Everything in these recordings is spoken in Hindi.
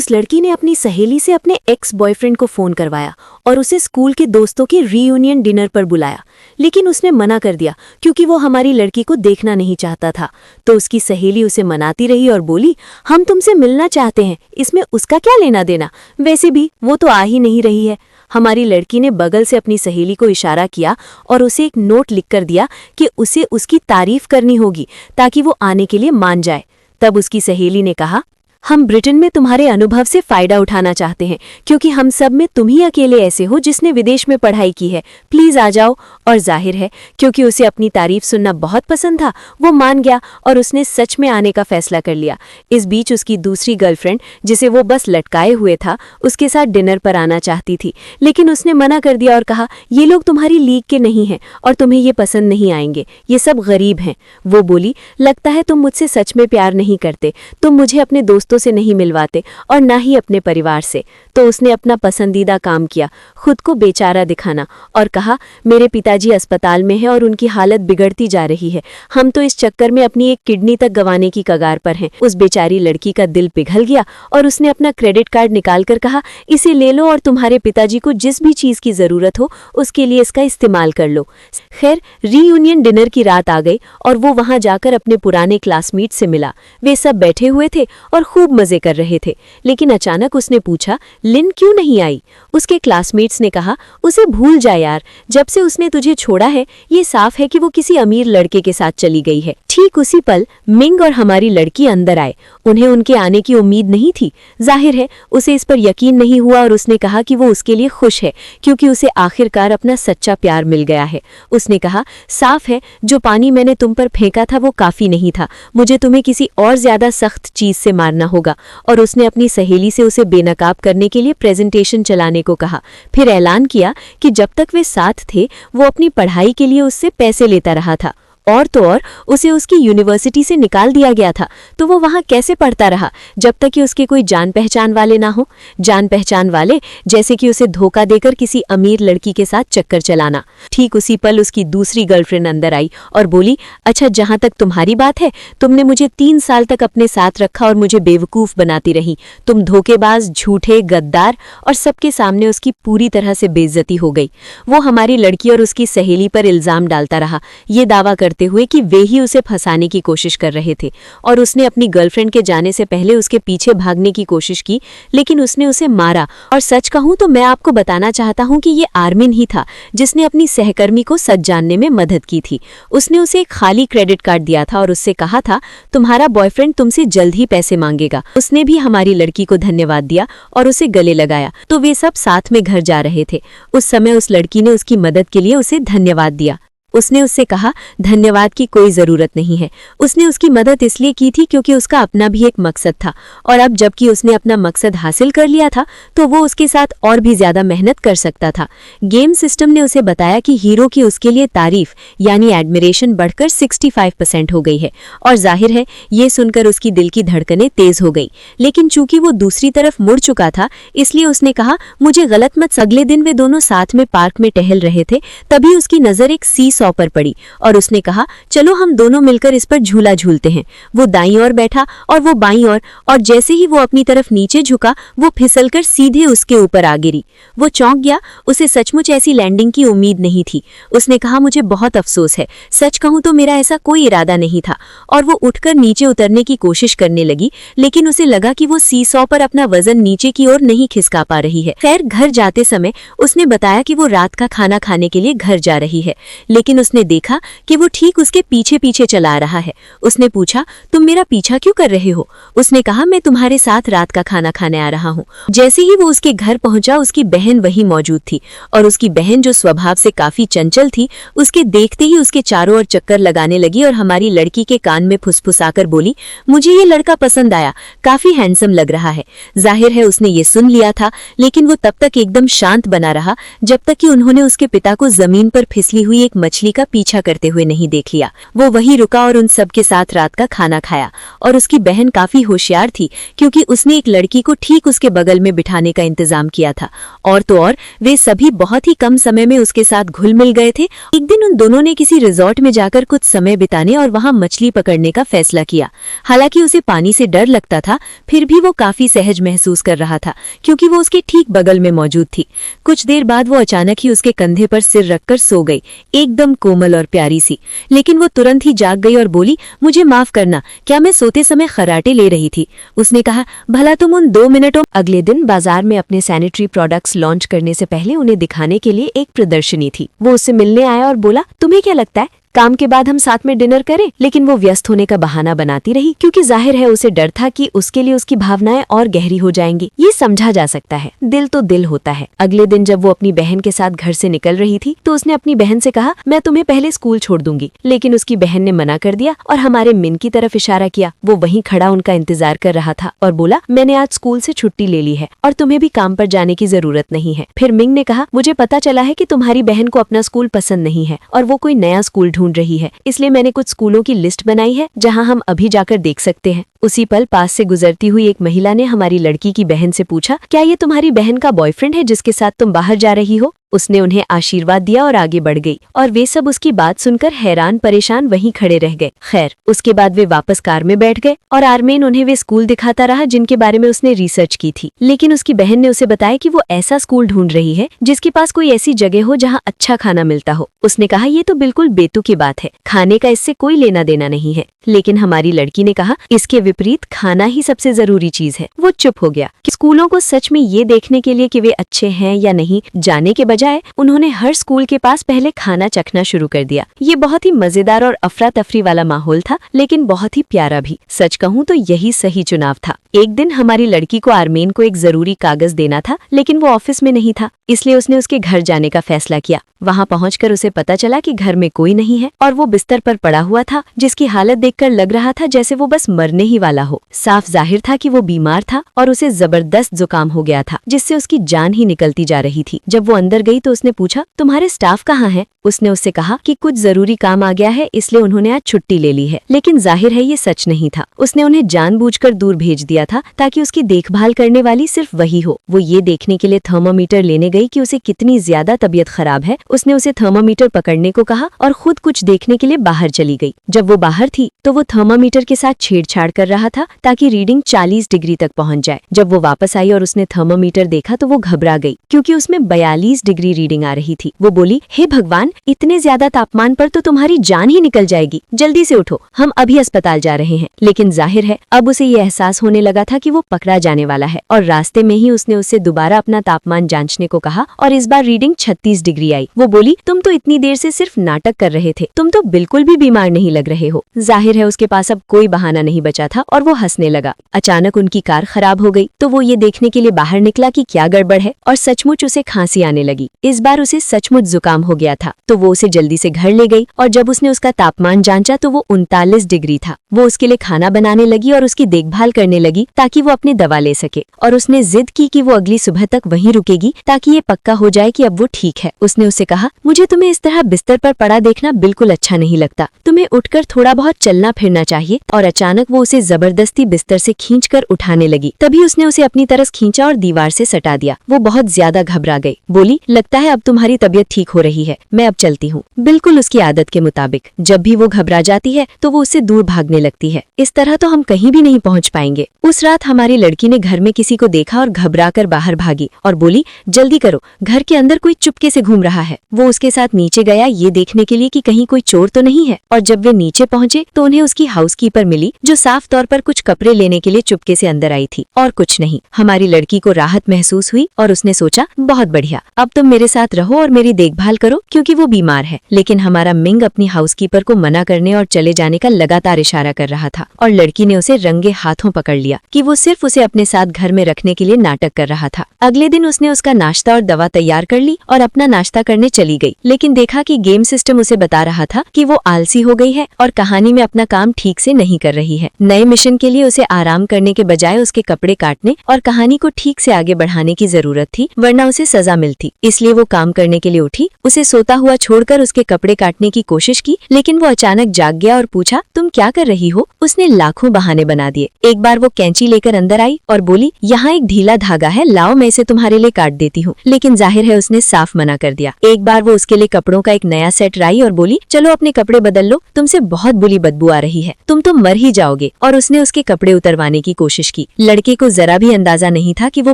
उस लड़की ने अपनी सहेली से अपने एक्स बॉयफ्रेंड को फोन करवाया और उसे स्कूल के दोस्तों के रीयूनियन डिनर पर बुलाया, लेकिन उसने मना कर दिया क्योंकि वो हमारी लड़की को देखना नहीं चाहता था। तो उसकी सहेली उसे मनाती रही और बोली, हम तुमसे मिलना चाहते हैं, इसमें उसका क्या लेना देना, वैसे भी वो तो आ ही नहीं रही है। हमारी लड़की ने बगल से अपनी सहेली को इशारा किया और उसे एक नोट लिखकर दिया कि उसे उसकी तारीफ करनी होगी ताकि वो आने के लिए मान जाए। तब उसकी सहेली ने कहा, हम ब्रिटेन में तुम्हारे अनुभव से फायदा उठाना चाहते हैं क्योंकि हम सब में तुम ही अकेले ऐसे हो जिसने विदेश में पढ़ाई की है, प्लीज आ जाओ। और जाहिर है क्योंकि उसे अपनी तारीफ सुनना बहुत पसंद था, वो मान गया और उसने सच में आने का फैसला कर लिया। इस बीच उसकी दूसरी गर्लफ्रेंड, जिसे वो बस लटकाए हुए था, उसके साथ डिनर पर आना चाहती थी, लेकिन उसने मना कर दिया और कहा, ये लोग तुम्हारी लीग के नहीं हैं और तुम्हें ये पसंद नहीं आएंगे, ये सब गरीब हैं। वो बोली, लगता है तुम मुझसे सच में प्यार नहीं करते, तुम मुझे अपने दोस्तों से नहीं मिलवाते और ना ही अपने परिवार से। तो उसने अपना पसंदीदा काम किया, खुद को बेचारा दिखाना, और कहा, मेरे पिताजी अस्पताल में हैं और उनकी हालत बिगड़ती जा रही है, हम तो इस चक्कर में अपनी एक किडनी तक गंवाने की कगार पर हैं। उस बेचारी लड़की का दिल पिघल गया और उसने अपना क्रेडिट कार्ड निकालकर कहा, इसे ले लो और तुम्हारे पिताजी को जिस भी चीज की जरूरत हो उसके लिए इसका इस्तेमाल कर लो। खैर, रीयूनियन डिनर की रात आ गई और वो वहां जाकर अपने पुराने क्लासमेट से मिला। वे सब बैठे हुए थे और खूब मजे कर रहे थे, लेकिन अचानक उसने पूछा, लिन क्यों नहीं आई? उसके क्लासमेट्स ने कहा, उसे भूल जा यार, जब से उसने तुझे छोड़ा है ये साफ है कि वो किसी अमीर लड़के के साथ चली गई है। ठीक उसी पल मिंग और हमारी लड़की अंदर आए। उन्हें उनके आने की उम्मीद नहीं थी। जाहिर है उसे इस पर यकीन नहीं हुआ और उसने कहा कि वो उसके लिए खुश है क्योंकि उसे आखिरकार अपना सच्चा प्यार मिल गया है। उसने कहा, साफ है जो पानी मैंने तुम पर फेंका था वो काफी नहीं था, मुझे तुम्हें किसी और ज्यादा सख्त चीज से मारना होगा। और उसने अपनी सहेली से उसे बेनकाब करने के लिए प्रेजेंटेशन चलाने को कहा। फिर ऐलान किया कि जब तक वे साथ थे वो अपनी पढ़ाई के लिए उससे पैसे लेता रहा था, और तो और उसे उसकी यूनिवर्सिटी से निकाल दिया गया था, तो वो वहां कैसे पढ़ता रहा जब तक कि उसके कोई जान पहचान वाले ना हो। जान पहचान वाले जैसे कि उसे धोखा देकर किसी अमीर लड़की के साथ चक्कर चलाना। ठीक उसी पल उसकी दूसरी गर्लफ्रेंड अंदर आई और बोली, अच्छा जहां तक तुम्हारी बात है, तुमने मुझे 3 साल तक अपने साथ रखा और मुझे बेवकूफ बनाती रही, तुम धोखेबाज, झूठे, गद्दार। और सबके सामने उसकी पूरी तरह से बेइज्जती हो गई। वो हमारी लड़की और उसकी सहेली पर इल्जाम डालता रहा, ये दावा करते हुए कि वे ही उसे फंसाने की कोशिश कर रहे थे और उसने अपनी गर्लफ्रेंड के जाने से पहले उसके पीछे भागने की कोशिश की, लेकिन उसने उसे मारा। और सच कहूं तो मैं आपको बताना चाहता हूं कि ये आर्मिन ही था जिसने अपनी सहकर्मी को सच जानने में मदद की थी। उसने उसे एक खाली क्रेडिट कार्ड दिया था और उससे कहा था, तुम्हारा बॉयफ्रेंड तुमसे जल्द ही पैसे मांगेगा। उसने भी हमारी लड़की को धन्यवाद दिया और उसे गले लगाया। तो वे सब साथ में घर जा रहे थे। उस समय उस लड़की ने उसकी मदद के लिए उसे धन्यवाद दिया। उसने उससे कहा, धन्यवाद की कोई जरूरत नहीं है। उसने उसकी मदद इसलिए की थी क्योंकि उसका अपना भी एक मकसद था, और अब जबकि उसने अपना मकसद हासिल कर लिया था तो वो उसके साथ और भी ज्यादा मेहनत कर सकता था। गेम सिस्टम ने उसे बताया कि हीरो की उसके लिए तारीफ यानी एडमिरेशन बढ़कर 65% हो गई है, और जाहिर है ये सुनकर उसकी दिल की धड़कनें तेज हो गई। लेकिन चूंकि वो दूसरी तरफ मुड़ चुका था इसलिए उसने कहा, मुझे गलत मत। अगले दिन वे दोनों साथ में पार्क में टहल रहे थे, तभी उसकी नजर एक सीसॉ पर पड़ी और उसने कहा, चलो हम दोनों मिलकर इस पर झूला झूलते हैं। वो दाईं ओर बैठा और वो बाईं ओर, और जैसे ही वो अपनी तरफ नीचे झुका वो फिसलकर सीधे उसके ऊपर आ गिरी। वो चौंक गया, उसे सचमुच ऐसी लैंडिंग की उम्मीद नहीं थी। उसने कहा, मुझे बहुत अफसोस है, सच कहूं तो मेरा ऐसा कोई इरादा नहीं था। और वो उठकर नीचे उतरने की कोशिश करने लगी, लेकिन उसे लगा कि वो सीसॉ पर अपना वजन नीचे की ओर नहीं खिसका पा रही है। खैर, घर जाते समय उसने बताया कि वो रात का खाना खाने के लिए घर जा रही है, लेकिन उसने देखा कि वो ठीक उसके पीछे पीछे चला रहा है। उसने पूछा, तुम मेरा पीछा क्यों कर रहे हो? उसने कहा, मैं तुम्हारे साथ रात का खाना खाने आ रहा हूँ। जैसे ही वो उसके घर पहुंचा उसकी बहन वहीं मौजूद थी, और उसकी बहन जो स्वभाव से काफी चंचल थी, उसके देखते ही उसके चारों ओर चक्कर लगाने लगी और हमारी लड़की के कान में फुसफुसाकर बोली, मुझे ये लड़का पसंद आया, काफी हैंडसम लग रहा है। जाहिर है उसने ये सुन लिया था, लेकिन वो तब तक एकदम शांत बना रहा जब तक कि उन्होंने उसके पिता को जमीन पर फिसली हुई एक मछली मछली का पीछा करते हुए नहीं देख लिया। वो वहीं रुका और उन सबके साथ रात का खाना खाया। और उसकी बहन काफी होशियार थी, क्योंकि उसने एक लड़की को ठीक उसके बगल में बिठाने का इंतजाम किया था। और तो और वे सभी बहुत ही कम समय में उसके साथ घुल मिल गए थे। एक दिन उन दोनों ने किसी रिजॉर्ट में जाकर कुछ समय बिताने और वहां मछली पकड़ने का फैसला किया। हालांकि उसे पानी से डर लगता था, फिर भी वो काफी सहज महसूस कर रहा था, क्योंकि वो उसके ठीक बगल में मौजूद थी। कुछ देर बाद वो अचानक ही उसके कंधे पर सिर रखकर सो गई, एकदम कोमल और प्यारी सी। लेकिन वो तुरंत ही जाग गई और बोली, मुझे माफ करना, क्या मैं सोते समय खर्राटे ले रही थी। उसने कहा, भला तुम उन 2 मिनटों। अगले दिन बाजार में अपने सैनिटरी प्रोडक्ट्स लॉन्च करने से पहले उन्हें दिखाने के लिए एक प्रदर्शनी थी। वो उससे मिलने आया और बोला, तुम्हें क्या लगता है काम के बाद हम साथ में डिनर करें? लेकिन वो व्यस्त होने का बहाना बनाती रही, क्योंकि जाहिर है उसे डर था कि उसके लिए उसकी भावनाएं और गहरी हो जाएंगी। ये समझा जा सकता है, दिल तो दिल होता है। अगले दिन जब वो अपनी बहन के साथ घर से निकल रही थी तो उसने अपनी बहन से कहा, मैं तुम्हें पहले स्कूल छोड़ दूंगी। लेकिन उसकी बहन ने मना कर दिया और हमारे मिन की तरफ इशारा किया। वो वहीं खड़ा उनका इंतजार कर रहा था और बोला, मैंने आज स्कूल से छुट्टी ले ली है और तुम्हें भी काम पर जाने की जरूरत नहीं है। फिर मिंग ने कहा, मुझे पता चला है कि तुम्हारी बहन को अपना स्कूल पसंद नहीं है और वो कोई नया स्कूल ढूंढ रही है, इसलिए मैंने कुछ स्कूलों की लिस्ट बनाई है जहां हम अभी जाकर देख सकते हैं। उसी पल पास से गुजरती हुई एक महिला ने हमारी लड़की की बहन से पूछा, क्या ये तुम्हारी बहन का बॉयफ्रेंड है जिसके साथ तुम बाहर जा रही हो? उसने उन्हें आशीर्वाद दिया और आगे बढ़ गई और वे सब उसकी बात सुनकर हैरान परेशान वहीं खड़े रह गए। खैर, उसके बाद वे वापस कार में बैठ गए और आर्मेन उन्हें वे स्कूल दिखाता रहा जिनके बारे में उसने रिसर्च की थी। लेकिन उसकी बहन ने उसे बताया कि वो ऐसा स्कूल ढूंढ रही है जिसके पास कोई ऐसी जगह हो जहाँ अच्छा खाना मिलता हो। उसने कहा, ये तो बिल्कुल बेतुकी बात है, खाने का इससे कोई लेना देना नहीं है। लेकिन हमारी लड़की ने कहा, इसके विपरीत खाना ही सबसे जरूरी चीज है। वो चुप हो गया। स्कूलों को सच में ये देखने के लिए कि वे अच्छे हैं या नहीं जाने के बजाय उन्होंने हर स्कूल के पास पहले खाना चखना शुरू कर दिया। ये बहुत ही मजेदार और अफरा तफरी वाला माहौल था, लेकिन बहुत ही प्यारा भी। सच कहूँ तो यही सही चुनाव था। एक दिन हमारी लड़की को आर्मेन को एक जरूरी कागज देना था, लेकिन वो ऑफिस में नहीं था, इसलिए उसने उसके घर जाने का फैसला किया। वहाँ पहुंचकर उसे पता चला कि घर में कोई नहीं है और वो बिस्तर पर पड़ा हुआ था, जिसकी हालत देखकर लग रहा था जैसे वो बस मरने ही वाला हो। साफ जाहिर था कि वो बीमार था और उसे जबरदस्त जुकाम हो गया था, जिससे उसकी जान ही निकलती जा रही थी। जब वो अंदर गई तो उसने पूछा, तुम्हारे स्टाफ कहाँ हैं? उसने उससे कहा कि कुछ जरूरी काम आ गया है, इसलिए उन्होंने आज छुट्टी ले ली है। लेकिन जाहिर है ये सच नहीं था। उसने उन्हें जानबूझकर दूर भेज दिया था ताकि उसकी देखभाल करने वाली सिर्फ वही हो। वो ये देखने के लिए थर्मोमीटर लेने गई कि उसे कितनी ज्यादा तबीयत खराब है। उसने उसे थर्मोमीटर पकड़ने को कहा और खुद कुछ देखने के लिए बाहर चली गई। जब वो बाहर थी तो वो थर्मोमीटर के साथ छेड़छाड़ कर रहा था ताकि रीडिंग 40 डिग्री तक पहुंच जाए। जब वो वापस आई और उसने थर्मोमीटर देखा तो वो घबरा गई, क्योंकि उसमें 42 डिग्री रीडिंग आ रही थी। वो बोली, हे भगवान, इतने ज्यादा तापमान पर तो तुम्हारी जान ही निकल जाएगी, जल्दी से उठो, हम अभी अस्पताल जा रहे हैं। लेकिन जाहिर है अब उसे ये एहसास होने लगा था कि वो पकड़ा जाने वाला है और रास्ते में ही उसने उससे दोबारा अपना तापमान जांचने को कहा और इस बार रीडिंग 36 डिग्री आई। वो बोली, तुम तो इतनी देर से सिर्फ नाटक कर रहे थे, तुम तो बिल्कुल भी बीमार नहीं लग रहे हो। जाहिर है उसके पास अब कोई बहाना नहीं बचा था और वो हंसने लगा। अचानक उनकी कार खराब हो गई तो वो ये देखने के लिए बाहर निकला कि क्या गड़बड़ है और सचमुच उसे खांसी आने लगी। इस बार उसे सचमुच जुकाम हो गया था, तो वो उसे जल्दी से घर ले गई और जब उसने उसका तापमान जांचा तो वो 39 डिग्री था। वो उसके लिए खाना बनाने लगी और उसकी देखभाल करने लगी ताकि वो अपनी दवा ले सके, और उसने जिद की कि वो अगली सुबह तक वहीं रुकेगी ताकि ये पक्का हो जाए कि अब वो ठीक है। उसने उससे कहा, मुझे तुम्हें इस तरह बिस्तर पर पड़ा देखना बिल्कुल अच्छा नहीं लगता, तुम्हें उठकर थोड़ा बहुत चलना फिरना चाहिए। और अचानक वो उसे जबरदस्ती बिस्तर से खींचकर उठाने लगी। तभी उसने उसे अपनी तरफ खींचा और दीवार से सटा दिया। वो बहुत ज्यादा घबरा गई। बोली, लगता है अब तुम्हारी तबीयत ठीक हो रही है, मैं अब चलती हूँ। बिल्कुल उसकी आदत के मुताबिक जब भी वो घबरा जाती है तो वो उससे दूर भागने लगती है। इस तरह तो हम कहीं भी नहीं पहुँच पाएंगे। उस रात हमारी लड़की ने घर में किसी को देखा और घबराकर बाहर भागी और बोली, जल्दी करो, घर के अंदर कोई चुपके से घूम रहा है। वो उसके साथ नीचे गया ये देखने के लिए कि कहीं कोई चोर तो नहीं है, और जब वे नीचे पहुंचे तो उन्हें उसकी हाउसकीपर मिली, जो साफ तौर पर कुछ कपड़े लेने के लिए चुपके से अंदर आई थी और कुछ नहीं। हमारी लड़की को राहत महसूस हुई और उसने सोचा, बहुत बढ़िया, अब तुम मेरे साथ रहो और मेरी देखभाल करो, क्योंकि वो बीमार है। लेकिन हमारा मिंग अपनी हाउसकीपर को मना करने और चले जाने का लगातार इशारा कर रहा था और लड़की ने उसे रंगे हाथों पकड़ लिया कि वो सिर्फ उसे अपने साथ घर में रखने के लिए नाटक कर रहा था। अगले दिन उसने उसका नाश्ता और दवा तैयार कर ली और अपना नाश्ता करने करने चली गई, लेकिन देखा कि गेम सिस्टम उसे बता रहा था कि वो आलसी हो गई है और कहानी में अपना काम ठीक से नहीं कर रही है। नए मिशन के लिए उसे आराम करने के बजाय उसके कपड़े काटने और कहानी को ठीक से आगे बढ़ाने की जरूरत थी, वरना उसे सजा मिलती। इसलिए वो काम करने के लिए उठी। उसे सोता हुआ छोड़कर उसके कपड़े काटने की कोशिश की, लेकिन वो अचानक जाग गया और पूछा, तुम क्या कर रही हो? उसने लाखों बहाने बना दिए। एक बार वो कैंची लेकर अंदर आई और बोली, यहाँ एक ढीला धागा है, लाओ मैं इसे तुम्हारे लिए काट देती हूँ। लेकिन जाहिर है उसने साफ मना कर दिया। एक बार वो उसके लिए कपड़ों का एक नया सेट लाई और बोली, चलो अपने कपड़े बदल लो, तुमसे बहुत बुरी बदबू आ रही है, तुम तो मर ही जाओगे। और उसने उसके कपड़े उतरवाने की कोशिश की। लड़के को जरा भी अंदाजा नहीं था कि वो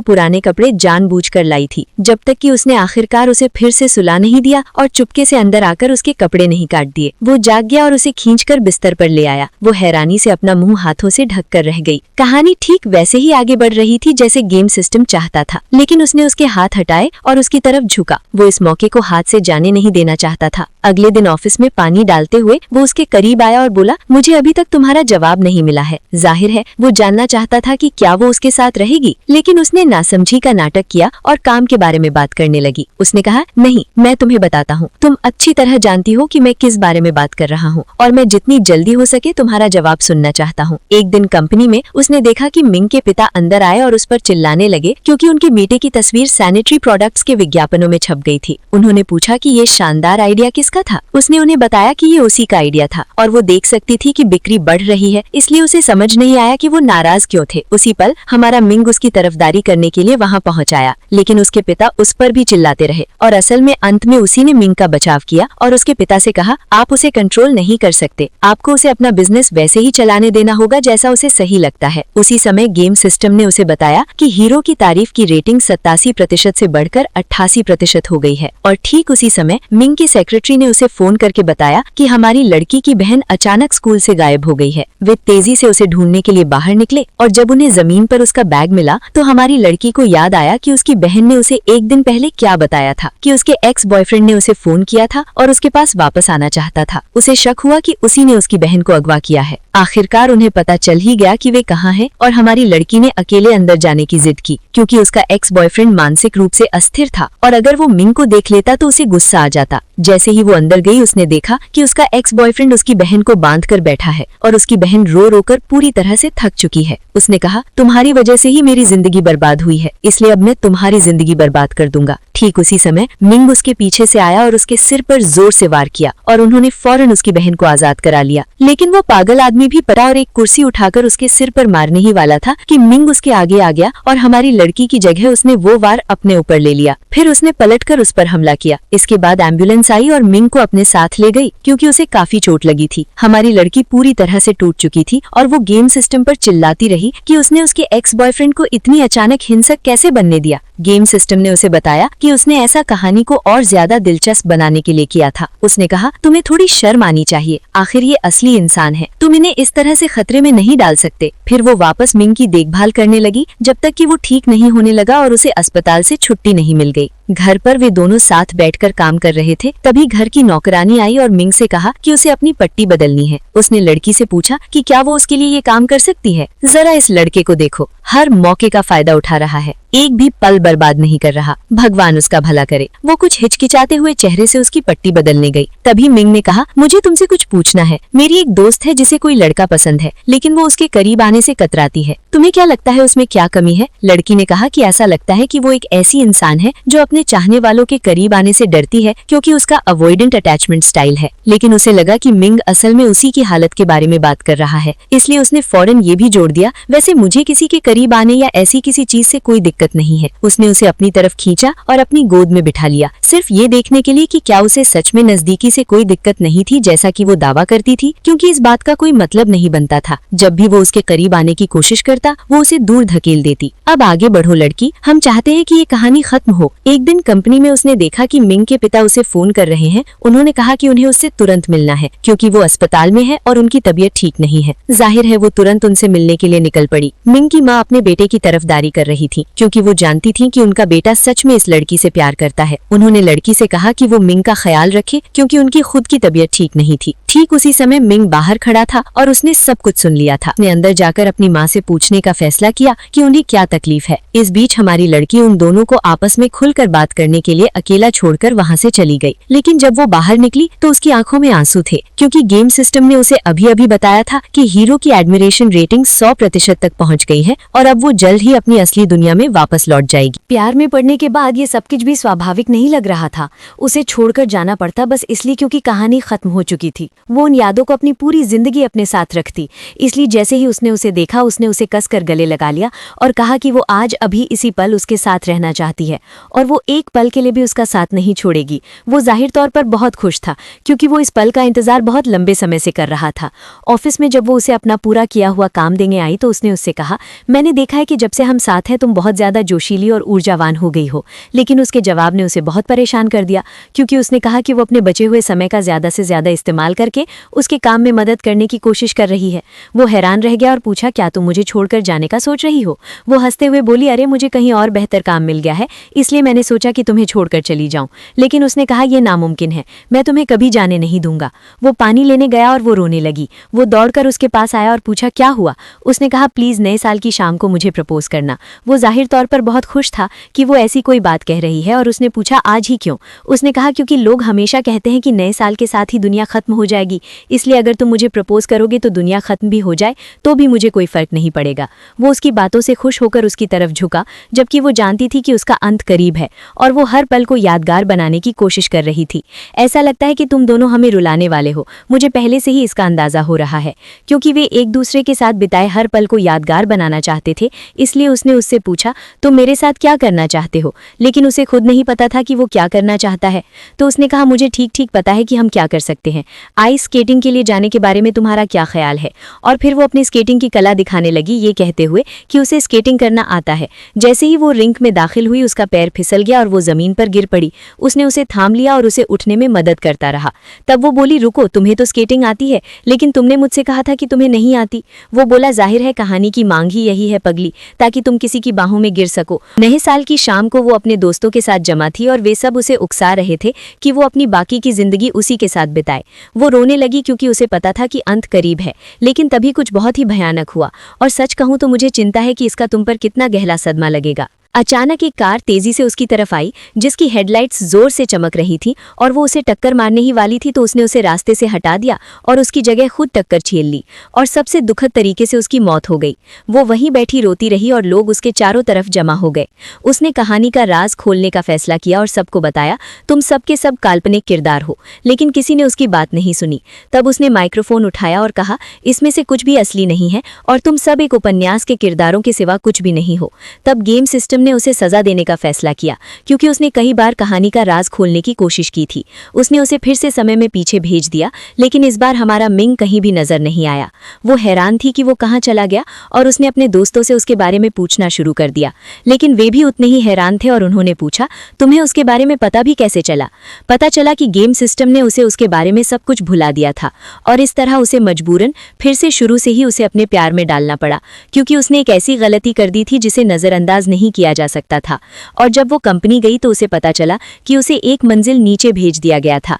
पुराने कपड़े जानबूझकर लाई थी, जब तक कि उसने आखिरकार उसे फिर से सुला नहीं दिया और चुपके से अंदर आकर उसके कपड़े नहीं काट दिए। वो जाग गया और उसे खींचकर बिस्तर पर ले आया। वो हैरानी से अपना मुंह हाथों से ढक कर रह गई। कहानी ठीक वैसे ही आगे बढ़ रही थी जैसे गेम सिस्टम चाहता था, लेकिन उसने उसके हाथ हटाए और उसकी तरफ झुका। वो इस मौके को हाथ से जाने नहीं देना चाहता था। अगले दिन ऑफिस में पानी डालते हुए वो उसके करीब आया और बोला, मुझे अभी तक तुम्हारा जवाब नहीं मिला है। जाहिर है वो जानना चाहता था कि क्या वो उसके साथ रहेगी, लेकिन उसने नासमझी का नाटक किया और काम के बारे में बात करने लगी। उसने कहा, नहीं, मैं तुम्हें बताता हूँ, तुम अच्छी तरह जानती हो कि मैं किस बारे में बात कर रहा हूँ और मैं जितनी जल्दी हो सके तुम्हारा जवाब सुनना चाहता हूँ। एक दिन कंपनी में उसने देखा कि मिंग के पिता अंदर आए और उस पर चिल्लाने लगे क्योंकि उनके बेटे की तस्वीर सैनिटरी प्रोडक्ट्स के विज्ञापनों में छप गई थी। उन्होंने पूछा कि ये शानदार आइडिया किसका था। उसने उन्हें बताया कि ये उसी का आइडिया था और वो देख सकती थी कि बिक्री बढ़ रही है, इसलिए उसे समझ नहीं आया कि वो नाराज क्यों थे। उसी पल हमारा मिंग उसकी तरफदारी करने के लिए वहाँ पहुँच आया, लेकिन उसके पिता उस पर भी चिल्लाते रहे और असल में अंत में उसी ने मिंग का बचाव किया और उसके पिता से कहा, आप उसे कंट्रोल नहीं कर सकते, आपको उसे अपना बिजनेस वैसे ही चलाने देना होगा जैसा उसे सही लगता है। उसी समय गेम सिस्टम ने उसे बताया कि हीरो की तारीफ की रेटिंग 87% से बढ़कर 88% हो गई है। और ठीक उसी समय मिंग की सेक्रेटरी ने उसे फोन करके बताया कि हमारी लड़की की बहन अचानक स्कूल से गायब हो गई है। वे तेजी से उसे ढूंढने के लिए बाहर निकले और जब उन्हें जमीन पर उसका बैग मिला तो हमारी लड़की को याद आया कि उसकी बहन ने उसे एक दिन पहले क्या बताया था कि उसके एक्स बॉयफ्रेंड ने उसे फोन किया था और उसके पास वापस आना चाहता था। उसे शक हुआ कि उसी ने उसकी बहन को अगवा किया है। आखिरकार उन्हें पता चल ही गया कि वे कहाँ हैं और हमारी लड़की ने अकेले अंदर जाने की जिद की क्योंकि उसका एक्स बॉयफ्रेंड मानसिक रूप से अस्थिर था और अगर वो मिंग को देख लेता तो उसे गुस्सा आ जाता। जैसे ही वो अंदर गई उसने देखा कि उसका एक्स बॉयफ्रेंड उसकी बहन को बांध कर बैठा है और उसकी बहन रो रो कर पूरी तरह से थक चुकी है। उसने कहा, तुम्हारी वजह से ही मेरी जिंदगी बर्बाद हुई है, इसलिए अब मैं तुम्हारी जिंदगी बर्बाद कर दूंगा। ठीक उसी समय मिंग उसके पीछे से आया और उसके सिर पर जोर से वार किया और उन्होंने फौरन उसकी बहन को आजाद करा लिया। लेकिन वो पागल आदमी भी पड़ा और एक कुर्सी उठाकर उसके सिर पर मारने ही वाला था कि मिंग उसके आगे आ गया और हमारी लड़की की जगह उसने वो वार अपने ऊपर ले लिया। फिर उसने पलटकर उस पर हमला किया। इसके बाद एम्बुलेंस आई और मिंग को अपने साथ ले गई क्योंकि उसे काफी चोट लगी थी। हमारी लड़की पूरी तरह से टूट चुकी थी और वो गेम सिस्टम पर चिल्लाती रही कि उसने उसके एक्स बॉयफ्रेंड को इतनी अचानक हिंसक कैसे बनने दिया। गेम सिस्टम ने उसे बताया कि उसने ऐसा कहानी को और ज्यादा दिलचस्प बनाने के लिए किया था। उसने कहा, तुम्हें थोड़ी शर्म आनी चाहिए, आखिर ये असली इंसान है, तुम इन्हें इस तरह से खतरे में नहीं डाल सकते। फिर वो वापस मिंग की देखभाल करने लगी जब तक कि वो ठीक नहीं होने लगा और उसे अस्पताल से छुट्टी नहीं मिल गई। घर पर वे दोनों साथ बैठकर काम कर रहे थे, तभी घर की नौकरानी आई और मिंग से कहा कि उसे अपनी पट्टी बदलनी है। उसने लड़की से पूछा कि क्या वो उसके लिए ये काम कर सकती है। जरा इस लड़के को देखो, हर मौके का फायदा उठा रहा है, एक भी पल बर्बाद नहीं कर रहा, भगवान उसका भला करे। वो कुछ हिचकिचाते हुए चेहरे से उसकी पट्टी बदलने गई। तभी मिंग ने कहा, मुझे तुमसे कुछ पूछना है। मेरी एक दोस्त है जिसे कोई लड़का पसंद है, लेकिन वो उसके करीब आने से कतराती है। तुम्हें क्या लगता है उसमें क्या कमी है? लड़की ने कहा कि ऐसा लगता है कि वो एक ऐसी इंसान है जो अपने चाहने वालों के करीब आने से डरती है क्योंकि उसका अवॉइडेंट अटैचमेंट स्टाइल है। लेकिन उसे लगा कि मिंग असल में उसी की हालत के बारे में बात कर रहा है, इसलिए उसने फौरन ये भी जोड़ दिया, वैसे मुझे किसी के करीब आने या ऐसी किसी चीज से कोई दिक्कत नहीं है। उसने उसे अपनी तरफ खींचा और अपनी गोद में बिठा लिया, सिर्फ ये देखने के लिए कि क्या उसे सच में नजदीकी से कोई दिक्कत नहीं थी जैसा कि वो दावा करती थी, क्योंकि इस बात का कोई मतलब नहीं बनता था। जब भी वो उसके करीब आने की कोशिश करता वो उसे दूर धकेल देती। अब आगे बढ़ो लड़की, हम चाहते हैं कि ये कहानी खत्म हो। एक दिन कंपनी में उसने देखा कि मिंग के पिता उसे फोन कर रहे हैं। उन्होंने कहा कि उन्हें उससे तुरंत मिलना है क्योंकि वो अस्पताल में है और उनकी तबीयत ठीक नहीं है। जाहिर है वो तुरंत उनसे मिलने के लिए निकल पड़ी। मिंग की माँ अपने बेटे की तरफदारी कर रही थी क्योंकि वो जानती थी कि उनका बेटा सच में इस लड़की से प्यार करता है। उन्होंने लड़की से कहा कि वो मिंग का ख्याल रखे क्योंकि उनकी खुद की तबीयत ठीक नहीं थी। ठीक उसी समय मिंग बाहर खड़ा था और उसने सब कुछ सुन लिया था। उसने अंदर जाकर अपनी माँ से पूछने का फैसला किया कि उन्हें क्या तकलीफ है। इस बीच हमारी लड़की उन दोनों को आपस में खुलकर बात करने के लिए अकेला छोड़कर वहाँ से चली गई। लेकिन जब वो बाहर निकली तो उसकी आंखों में आंसू थे, क्योंकि गेम सिस्टम ने उसे अभी अभी बताया था कि हीरो की एडमिरेशन रेटिंग 100% तक पहुँच गई है और अब वो जल्द ही अपनी असली दुनिया में वापस लौट जाएगी। प्यार में पड़ने के बाद ये सब कुछ भी स्वाभाविक नहीं लग रहा था। उसे छोड़कर जाना पड़ता बस इसलिए क्योंकि कहानी खत्म हो चुकी थी। वो उन यादों को अपनी पूरी जिंदगी अपने साथ रखती, इसलिए जैसे ही उसने उसे देखा उसने उसे कसकर गले लगा लिया और कहा कि वो आज अभी इसी पल उसके साथ रहना चाहती है और वो एक पल के लिए भी उसका साथ नहीं छोड़ेगी। वो जाहिर तौर पर बहुत खुश था, क्योंकि वो इस पल का इंतजार बहुत लंबे समय से कर रहा था। ऑफिस में जब वो उसे अपना पूरा किया हुआ काम देने आई तो उसने उससे कहा, मैंने देखा है कि जब से हम साथ हैं तुम बहुत ज्यादा जोशीली और ऊर्जावान हो गई हो। लेकिन उसके जवाब ने उसे बहुत परेशान कर दिया, क्योंकि उसने कहा कि वो अपने बचे हुए समय का ज्यादा से ज्यादा इस्तेमाल करके उसके काम में मदद करने की कोशिश कर रही है। वो हैरान रह गया और पूछा, क्या तुम मुझे छोड़कर जाने का सोच रही हो? वो हंसते हुए बोली, अरे मुझे कहीं और बेहतर काम मिल गया है, इसलिए मैंने सोचा कि तुम्हें छोड़कर चली जाऊं। लेकिन उसने कहा, यह नामुमकिन है, मैं तुम्हें कभी जाने नहीं दूंगा। वो पानी लेने गया और वो रोने लगी। वो दौड़कर उसके पास आया और पूछा, क्या हुआ? उसने कहा, प्लीज नए साल की शाम को मुझे प्रपोज करना। वो जाहिर तौर पर बहुत खुश था कि वो ऐसी कोई बात कह रही है और उसने पूछा, आज ही क्यों? उसने कहा, क्योंकि लोग हमेशा कहते हैं कि नए साल के साथ ही दुनिया खत्म हो जाएगी, इसलिए अगर तुम मुझे प्रपोज करोगे तो दुनिया खत्म भी हो जाए तो भी मुझे कोई फर्क नहीं पड़ेगा। वो उसकी बातों से खुश होकर उसकी तरफ झुका, जबकि वो जानती थी कि उसका अंत करीब है और वो हर पल को यादगार बनाने की कोशिश कर रही थी। ऐसा लगता है कि तुम दोनों हमें रुलाने वाले हो, मुझे पहले से ही इसका अंदाजा हो रहा है। क्योंकि वे एक दूसरे के साथ बिताए हर पल को यादगार बनाना चाहते थे, इसलिए उसने उससे पूछा, तुम मेरे साथ क्या करना चाहते हो? लेकिन उसे खुद नहीं पता था कि वो क्या करना चाहता है। तो उसने कहा, मुझे ठीक ठीक पता है कि हम क्या कर सकते हैं। आइस स्केटिंग के लिए जाने के बारे में तुम्हारा क्या ख्याल है? और फिर वो अपनी स्केटिंग की कला दिखाने लगी, ये कहते हुए कि उसे स्केटिंग करना आता है। जैसे ही वो रिंक में दाखिल हुई उसका पैर फिसल गया और वो जमीन पर गिर पड़ी। उसने उसे थाम लिया और उसे उठने में मदद करता रहा। तब वो बोली, रुको, तुम्हें तो स्केटिंग आती है, लेकिन तुमने मुझसे कहा था कि तुम्हें नहीं आती। वो बोला, जाहिर है कहानी की मांग ही यही है पगली, ताकि तुम किसी की बाहों में गिर सको। नए साल की शाम को वो अपने दोस्तों के साथ जमा थी और वे सब उसे उकसा रहे थे कि वो अपनी बाकी की जिंदगी उसी के साथ बिताए। वो रोने लगी क्योंकि उसे पता था कि अंत करीब है। लेकिन तभी कुछ बहुत ही भयानक हुआ, और सच कहूं तो मुझे चिंता है कि इसका तुम पर कितना गहरा सदमा लगेगा। अचानक एक कार तेजी से उसकी तरफ आई, जिसकी हेडलाइट्स जोर से चमक रही थी और वो उसे टक्कर मारने ही वाली थी, तो उसने उसे रास्ते से हटा दिया और उसकी जगह खुद टक्कर छीन ली और सबसे दुखद तरीके से उसकी मौत हो गई। वो वहीं बैठी रोती रही और लोग उसके चारों तरफ जमा हो गए। उसने कहानी का राज खोलने का फैसला किया और सबको बताया, तुम सब के सब काल्पनिक किरदार हो। लेकिन किसी ने उसकी बात नहीं सुनी। तब उसने माइक्रोफोन उठाया और कहा, इसमें से कुछ भी असली नहीं है और तुम सब एक उपन्यास के किरदारों के सिवा कुछ भी नहीं हो। तब गेम सिस्टम ने उसे सजा देने का फैसला किया, क्योंकि उसने कई बार कहानी का राज खोलने की कोशिश की थी। उसने उसे फिर से समय में पीछे भेज दिया, लेकिन इस बार हमारा मिंग कहीं भी नजर नहीं आया। वो हैरान थी कि वो कहाँ चला गया और उसने अपने दोस्तों से उसके बारे में पूछना शुरू कर दिया। लेकिन वे भी उतने ही हैरान थे और उन्होंने पूछा, तुम्हें उसके बारे में पता भी कैसे चला? पता चला कि गेम सिस्टम ने उसे उसके बारे में सब कुछ भुला दिया था और इस तरह उसे मजबूरन फिर से शुरू से ही उसे अपने प्यार में डालना पड़ा, क्योंकि उसने एक ऐसी गलती कर दी थी जिसे नजरअंदाज नहीं किया जा सकता था। और जब वो कंपनी गई तो उसे पता चला कि उसे एक मंजिल नीचे भेज दिया गया था।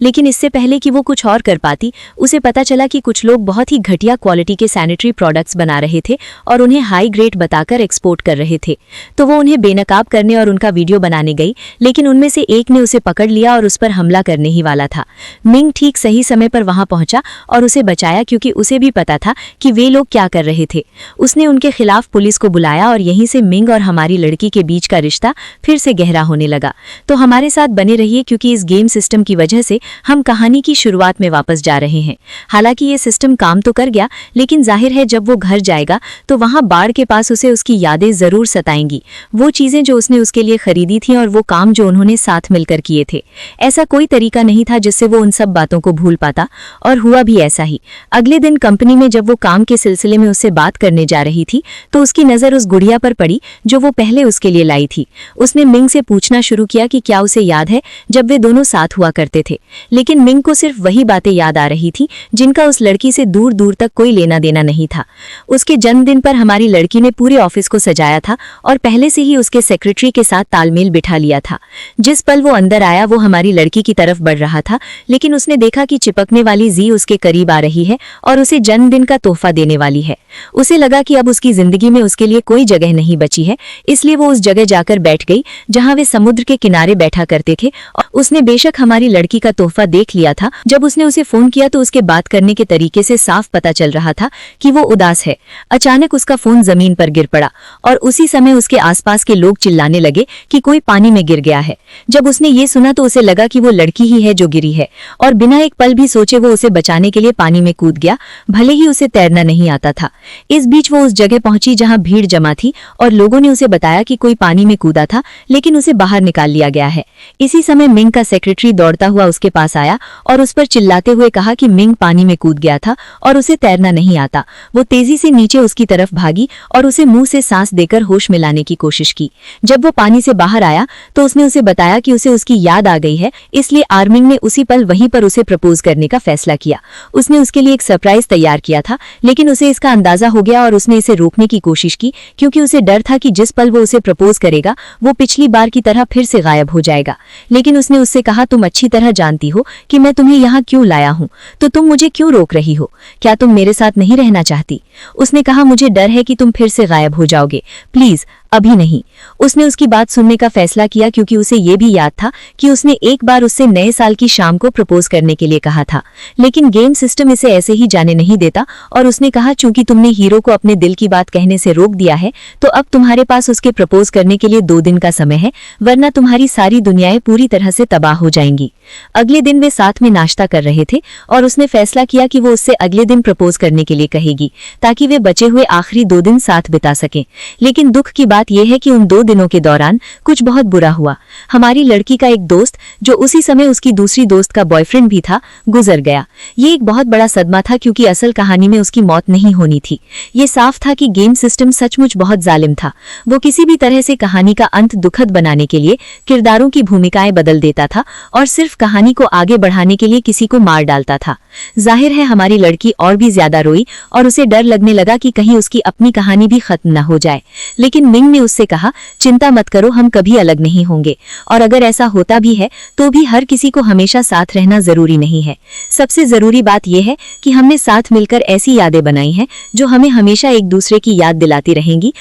लेकिन इससे पहले कि वो कुछ और कर पाती, उसे पता चला कि कुछ लोग बहुत ही घटिया क्वालिटी के सैनिटरी प्रोडक्ट्स बना रहे थे और उन्हें हाई ग्रेड बताकर एक्सपोर्ट कर रहे थे। तो वो उन्हें बेनकाब करने और उनका वीडियो बनाने गई, लेकिन उनमें से एक ने उसे पकड़ लिया और उस पर हमला करने ही वाला था। मिंग ठीक सही समय पर वहां पहुंचा और उसे बचाया, क्योंकि उसे भी पता था कि वे लोग क्या कर रहे थे। उसने उनके खिलाफ पुलिस को बुलाया और यहीं से मिंग और हमारी लड़की के बीच का रिश्ता फिर से गहरा होने लगा। तो हमारे साथ बने रहिए, क्योंकि इस गेम सिस्टम की वजह से हम कहानी की शुरुआत में वापस जा रहे हैं। हालांकि ये सिस्टम काम तो कर गया, लेकिन जाहिर है जब वो घर जाएगा तो वहां बाढ़ के पास उसे उसकी यादें जरूर सताएंगी, वो चीजें जो उसने उसके लिए खरीदी थी और वो काम जो उन्होंने साथ मिलकर किए थे। ऐसा कोई तरीका नहीं था जिससे वो उन सब बातों को भूल पाता, और हुआ भी ऐसा ही। अगले दिन कंपनी में जब वो काम के सिलसिले में उससे बात करने जा रही थी तो उसकी नजर उस गुड़िया पर पड़ी जो वो पहले उसके लिए लाई थी। उसने मिंग से पूछना शुरू किया कि क्या उसे याद है जब वे दोनों साथ हुआ करते थे, लेकिन मिंग को सिर्फ वही बातें याद आ रही थी जिनका उस लड़की से दूर दूर तक कोई लेना देना नहीं था। उसके जन्मदिन पर हमारी लड़की ने पूरे ऑफिस को सजाया था और पहले से ही उसके सेक्रेटरी के साथ तालमेल बिठा लिया था। जिस पल वो अंदर आया वो हमारी लड़की की तरफ बढ़ रहा था, लेकिन उसने देखा कि चिपकने वाली जी उसके करीब आ रही है और उसे जन्मदिन का तोहफा देने वाली है। उसे लगा कि अब उसकी जिंदगी में उसके लिए कोई जगह नहीं बची है, इसलिए वो उस जगह जाकर बैठ गई जहां वे समुद्र के किनारे बैठा करते थे। और उसने बेशक हमारी लड़की का तोहफा देख लिया था। जब उसने उसे फोन किया तो उसके बात करने के तरीके से साफ पता चल रहा था कि वो उदास है। अचानक उसका फोन जमीन पर गिर पड़ा और उसी समय उसके आसपास के लोग चिल्लाने लगे कि कोई पानी में गिर गया है। जब उसने ये सुना तो उसे लगा कि वो लड़की ही है जो गिरी है और बिना एक पल भी सोचे वो उसे बचाने के लिए पानी में कूद गया, भले ही उसे तैरना नहीं आता था। इस बीच वो उस जगह पहुंची जहां भीड़ जमा थी और लोगों ने उसे बताया कि कोई पानी में कूदा था, लेकिन उसे बाहर निकाल लिया गया है। इसी समय मिंग का सेक्रेटरी दौड़ता हुआ उसके पास आया और उस पर चिल्लाते हुए कहा कि मिंग पानी में कूद गया था और उसे तैरना नहीं आता। वो तेजी से नीचे उसकी तरफ भागी और उसे मुंह से सांस देकर होश में लाने की कोशिश की। जब वो पानी से बाहर आया तो उसने उसे बताया कि उसे उसकी याद आ गई है, इसलिए आर्मिंग ने उसी पल वहीं पर उसे प्रपोज करने का फैसला किया। उसने उसके लिए एक सरप्राइज तैयार किया था, लेकिन उसे इसका अंदाजा हो गया और उसने इसे रोकने की कोशिश की, क्योंकि उसे डर था कि जिस पल वो उसे प्रपोज करेगा वो पिछली बार की तरह फिर से गायब हो जाएगा। लेकिन उसने उससे कहा, तुम अच्छी तरह जानती हो कि मैं तुम्हें यहाँ क्यों लाया हूँ, तो तुम मुझे क्यों रोक रही हो? क्या तुम मेरे साथ नहीं रहना चाहती? उसने कहा, मुझे डर है कि तुम फिर से गायब हो जाओगे, प्लीज अभी नहीं। उसने उसकी बात सुनने का फैसला किया, क्योंकि उसे ये भी याद था कि उसने एक बार उससे नए साल की शाम को प्रपोज करने के लिए कहा था, लेकिन गेम सिस्टम इसे ऐसे ही जाने नहीं देता और उसने कहा, चूंकि तुमने हीरो को अपने दिल की बात कहने से रोक दिया है तो अब तुम्हारे पास उसके प्रपोज करने के लिए 2 दिन का समय है, वरना तुम्हारी सारी दुनियाएं पूरी तरह से तबाह हो जाएंगी। अगले दिन वे साथ में नाश्ता कर रहे थे और उसने फैसला किया कि वो उससे अगले दिन प्रपोज करने के लिए कहेगी, ताकि वे बचे हुए आखिरी 2 दिन साथ बिता सकें। लेकिन दुख की बात यह है कि उन 2 दिनों के दौरान कुछ बहुत बुरा हुआ। हमारी लड़की का एक दोस्त, जो उसी समय उसकी दूसरी दोस्त का बॉयफ्रेंड भी था, गुजर गया। ये एक बहुत बड़ा सदमा था, क्योंकि असल कहानी में उसकी मौत नहीं होनी थी। ये साफ था कि गेम सिस्टम सचमुच बहुत जालिम था। वो किसी भी तरह से कहानी का अंत दुखद बनाने के लिए किरदारों की भूमिकाएं बदल देता था और सिर्फ कहानी को आगे बढ़ाने के लिए किसी को मार डालता था। जाहिर है हमारी लड़की और भी ज्यादा रोई और उसे डर लगने लगा कि कहीं उसकी अपनी कहानी भी खत्म न हो जाए। लेकिन मिंग ने उससे कहा, चिंता मत करो, हम कभी अलग नहीं होंगे, और अगर ऐसा होता भी है तो भी हर किसी को हमेशा साथ रहना जरूरी नहीं है। सबसे जरूरी बात यह है कि हमने साथ मिलकर ऐसी यादें बनाई हैं जो हमें हमेशा एक दूसरे की याद दिलाती रहेंगी,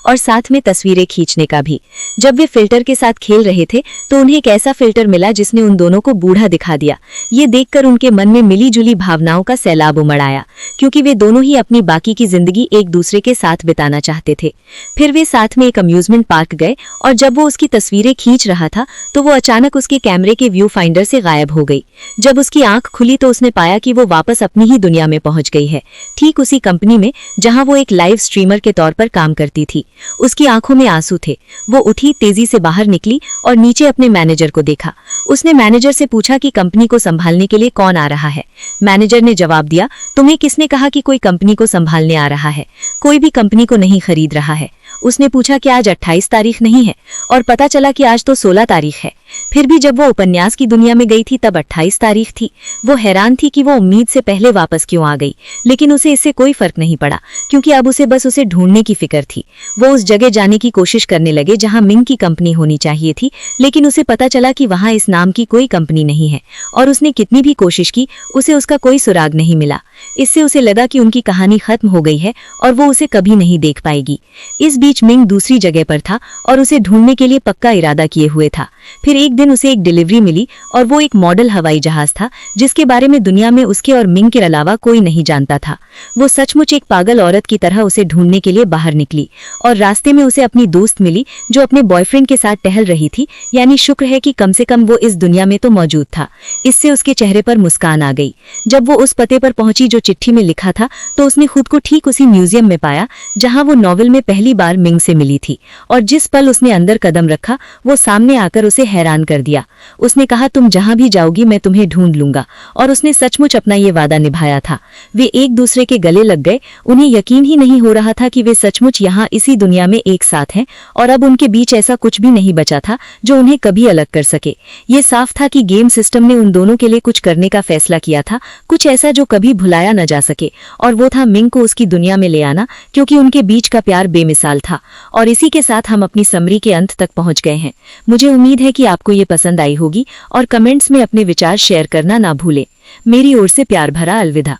और साथ में तस्वीरें खींचने का भी। जब वे फिल्टर के साथ खेल रहे थे तो उन्हें एक ऐसा फिल्टर मिला जिसने उन दोनों को बूढ़ा दिखा दिया। ये देखकर उनके मन में मिली जुली भावनाओं का सैलाब उमड़ आया, क्योंकि वे दोनों ही अपनी बाकी की जिंदगी एक दूसरे के साथ बिताना चाहते थे। फिर वे साथ में एक अम्यूजमेंट पार्क गए और जब वो उसकी तस्वीरें खींच रहा था तो वो अचानक उसके कैमरे के व्यू फाइंडर से गायब हो गई। जब उसकी आंख खुली तो उसने पाया कि वो वापस अपनी ही दुनिया में पहुंच गई है, ठीक उसी कंपनी में जहां वो एक लाइव स्ट्रीमर के तौर पर काम करती थी। उसकी आंखों में आंसू थे। वो उठी, तेजी से बाहर निकली और नीचे अपने मैनेजर को देखा। उसने मैनेजर से पूछा कि कंपनी को संभालने के लिए कौन आ रहा है। मैनेजर ने जवाब दिया, तुम्हें किसने कहा कि कोई कंपनी को संभालने आ रहा है? कोई भी कंपनी को नहीं खरीद रहा है। उसने पूछा कि आज 28 तारीख नहीं है, और पता चला कि आज तो 16 तारीख है। फिर भी जब वो उपन्यास की दुनिया में गई थी तब 28 तारीख थी। वो हैरान थी कि वो उम्मीद से पहले वापस क्यों आ गई, लेकिन उसे इससे कोई फर्क नहीं पड़ा, क्योंकि अब उसे बस उसे ढूंढने की फिक्र थी। वो उस जगह जाने की कोशिश करने लगे जहां मिंग की कंपनी होनी चाहिए थी, लेकिन उसे पता चला कि वहां इस नाम की कोई कंपनी नहीं है, और उसने कितनी भी कोशिश की उसे उसका कोई सुराग नहीं मिला। इससे उसे लगा कि उनकी कहानी खत्म हो गई है और वो उसे कभी नहीं देख पाएगी। इस बीच मिंग दूसरी जगह पर था और उसे ढूंढने के लिए पक्का इरादा किए हुए था। फिर एक दिन उसे एक डिलीवरी मिली और वो एक मॉडल हवाई जहाज था जिसके बारे में दुनिया में उसके और मिंग के अलावा कोई नहीं जानता था। वो सचमुच एक पागल औरत की तरह उसे ढूंढने के लिए बाहर निकली और रास्ते में उसे अपनी दोस्त मिली जो अपने बॉयफ्रेंड के साथ टहल रही थी। यानी शुक्र है कि कम से कम वो इस दुनिया में तो मौजूद था। इससे उसके चेहरे पर मुस्कान आ गई। जब वो उस पते पर पहुंची जो चिट्ठी में लिखा था तो उसने खुद को ठीक उसी म्यूजियम में पाया जहां वो नॉवेल में पहली बार मिंग से मिली थी, और जिस पल उसने अंदर कदम रखा वो सामने आकर उसे हैरान कर दिया। उसने कहा, तुम जहां भी जाओगी मैं तुम्हें ढूंढ लूंगा, और उसने सचमुच अपना ये वादा निभाया था। वे एक दूसरे के गले लग गए। उन्हें यकीन ही नहीं हो रहा था कि वे सचमुच यहाँ इसी दुनिया में एक साथ हैं और अब उनके बीच ऐसा कुछ भी नहीं बचा था जो उन्हें कभी अलग कर सके। ये साफ था कि गेम सिस्टम ने उन दोनों के लिए कुछ करने का फैसला किया था, कुछ ऐसा जो कभी भुलाया न जा सके, और वो था मिंग को उसकी दुनिया में ले आना, क्योंकि उनके बीच का प्यार बेमिसाल था। और इसी के साथ हम अपनी समरी के अंत तक पहुंच गए हैं। मुझे उम्मीद है कि आपको ये पसंद आई होगी और कमेंट्स में अपने विचार शेयर करना ना भूलें। मेरी ओर से प्यार भरा अलविदा।